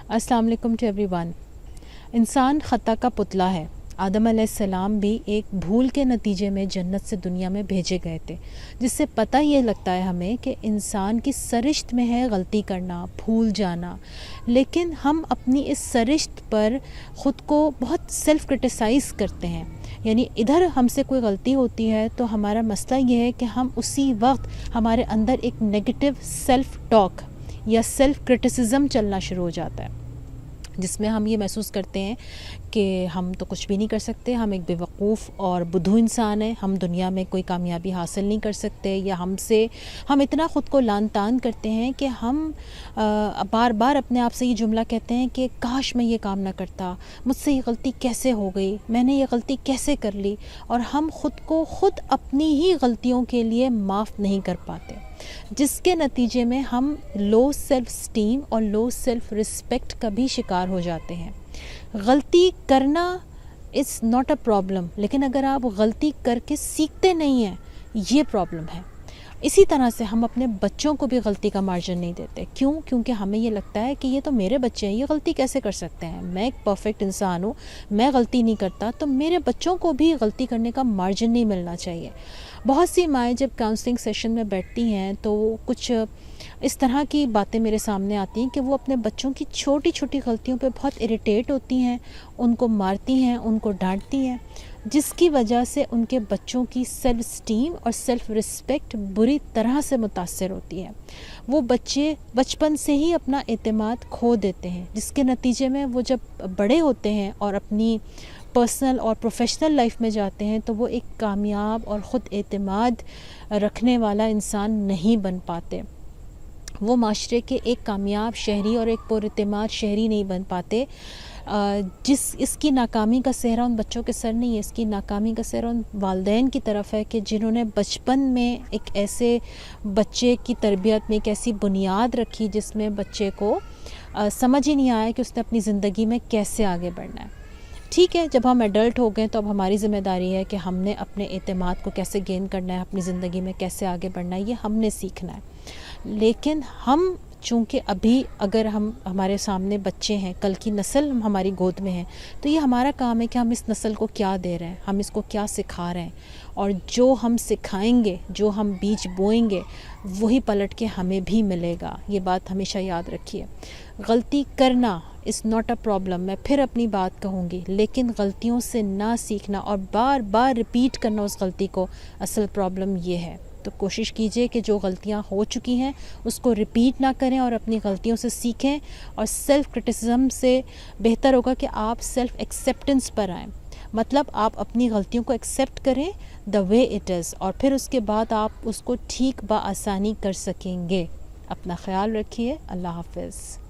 अस्सलाम वालेकुम to everyone. इंसान ख़ता का पुतला है। आदम अलैहिस्सलाम भी एक भूल के नतीजे में जन्नत से दुनिया में भेजे गए थे, जिससे पता ये लगता है हमें कि इंसान की सरिश्त में है गलती करना, भूल जाना। लेकिन हम अपनी इस सरिश्त पर ख़ुद को बहुत सेल्फ़ क्रिटिसाइज़ करते हैं। यानी इधर हमसे कोई गलती होती है तो हमारा मसला ये है कि हम उसी वक्त हमारे अंदर एक नेगेटिव सेल्फ़ टॉक या सेल्फ़ क्रिटिसिज़म चलना शुरू हो जाता है, जिसमें हम ये महसूस करते हैं कि हम तो कुछ भी नहीं कर सकते, हम एक बेवकूफ़ और बुद्धू इंसान हैं, हम दुनिया में कोई कामयाबी हासिल नहीं कर सकते, या हम इतना ख़ुद को लान तान करते हैं कि हम बार बार अपने आप से ये जुमला कहते हैं कि काश मैं ये काम ना करता, मुझसे ये गलती कैसे हो गई, मैंने ये गलती कैसे कर ली। और हम ख़ुद को ख़ुद अपनी ही गलतियों के लिए माफ़ नहीं कर पाते, जिसके नतीजे में हम लो सेल्फ़ स्टीम और लो सेल्फ़ रिस्पेक्ट का भी शिकार हो जाते हैं। गलती करना इज़ नॉट अ प्रॉब्लम, लेकिन अगर आप गलती करके सीखते नहीं हैं, ये प्रॉब्लम है। इसी तरह से हम अपने बच्चों को भी गलती का मार्जिन नहीं देते। क्यों? क्योंकि हमें ये लगता है कि ये तो मेरे बच्चे हैं, ये गलती कैसे कर सकते हैं, मैं एक परफेक्ट इंसान हूँ, मैं गलती नहीं करता, तो मेरे बच्चों को भी गलती करने का मार्जिन नहीं मिलना चाहिए। बहुत सी माएँ जब काउंसलिंग सेशन में बैठती हैं तो कुछ इस तरह की बातें मेरे सामने आती हैं कि वो अपने बच्चों की छोटी छोटी गलतियों पे बहुत इरिटेट होती हैं, उनको मारती हैं, उनको डांटती हैं, जिसकी वजह से उनके बच्चों की सेल्फ़ स्टीम और सेल्फ़ रिस्पेक्ट बुरी तरह से मुतासर होती है। वो बच्चे बचपन से ही अपना एतमाद खो देते हैं, जिसके नतीजे में वो जब बड़े होते हैं और अपनी पर्सनल और प्रोफेशनल लाइफ में जाते हैं तो वो एक कामयाब और ख़ुद एतमाद रखने वाला इंसान नहीं बन पाते। वो माशरे के एक कामयाब शहरी और एक पुरएतमाद शहरी नहीं बन पाते। इसकी नाकामी का सेहरा उन बच्चों के सर नहीं है, इसकी नाकामी का सेहरा उन वालिदैन की तरफ है कि जिन्होंने बचपन में एक ऐसे बच्चे की तरबियत में एक ऐसी बुनियाद रखी जिसमें बच्चे को समझ ही नहीं आया कि उसने अपनी ज़िंदगी में कैसे आगे बढ़ना है। ठीक है, जब हम एडल्ट हो गए तो अब हमारी ज़िम्मेदारी है कि हमने अपने एतमाद को कैसे गेन करना है, अपनी ज़िंदगी में कैसे आगे बढ़ना है, ये हमने सीखना है। लेकिन हम चूँकि अभी अगर हमारे सामने बच्चे हैं, कल की नस्ल हमारी गोद में है, तो ये हमारा काम है कि हम इस नस्ल को क्या दे रहे हैं, हम इसको क्या सिखा रहे हैं, और जो हम सिखाएंगे, जो हम बीज बोएंगे, वही पलट के हमें भी मिलेगा। ये बात हमेशा याद रखिए। गलती करना इज़ नॉट अ प्रॉब्लम, मैं फिर अपनी बात कहूँगी, लेकिन गलतियों से ना सीखना और बार बार रिपीट करना उस गलती को, असल प्रॉब्लम ये है। तो कोशिश कीजिए कि जो गलतियाँ हो चुकी हैं उसको रिपीट ना करें और अपनी गलतियों से सीखें। और सेल्फ़ क्रिटिसिज्म से बेहतर होगा कि आप सेल्फ़ एक्सेप्टेंस पर आएँ, मतलब आप अपनी गलतियों को एक्सेप्ट करें द वे इट इज़, और फिर उसके बाद आप उसको ठीक बआसानी कर सकेंगे। अपना ख्याल रखिए। अल्लाह हाफ़िज़।